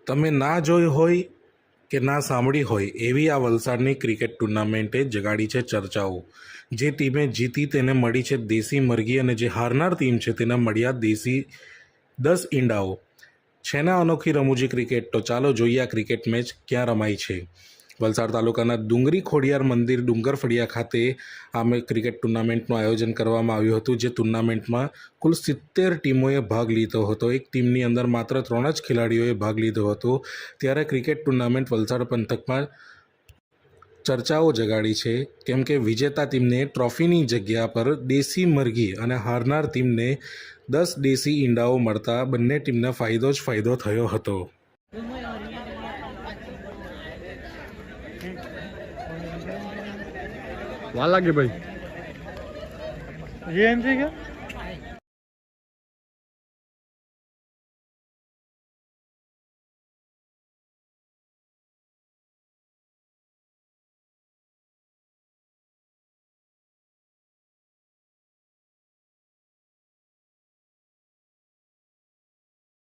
તમે ના જોઈ હોય કે ના સાંભળી હોય એવી આ વલસાડની ક્રિકેટ ટુર્નામેન્ટે જગાડી છે ચર્ચાઓ. જે ટીમે જીતી તેને મળી છે દેશી મરઘી અને જે હારનાર ટીમ છે તેને મળ્યા દેશી 10 ઈંડાઓ. છે ને અનોખી રમૂજી ક્રિકેટ? તો ચાલો જોઈએ આ ક્રિકેટ મેચ ક્યાં રમાઈ છે. વલસાડ તાલુકાના ડુંગરી ખોડિયાર મંદિર ડુંગર ફળિયા ખાતે આ ક્રિકેટ ટુર્નામેન્ટનું આયોજન કરવામાં આવ્યું હતું. જે ટુર્નામેન્ટમાં કુલ 70 ટીમોએ ભાગ લીધો હતો. એક ટીમની અંદર માત્ર 3 જ ખેલાડીઓએ ભાગ લીધો હતો. ત્યારે ક્રિકેટ ટુર્નામેન્ટ વલસાડ પંથકમાં ચર્ચાઓ જગાડી છે, કેમ કે વિજેતા ટીમને ટ્રોફીની જગ્યા પર દેશી મરઘી અને હારનાર ટીમને 10 દેશી ઈંડાઓ મળતા બંને ટીમને ફાયદો જ ફાયદો થયો હતો. वाला के भाई ये एंट्री क्या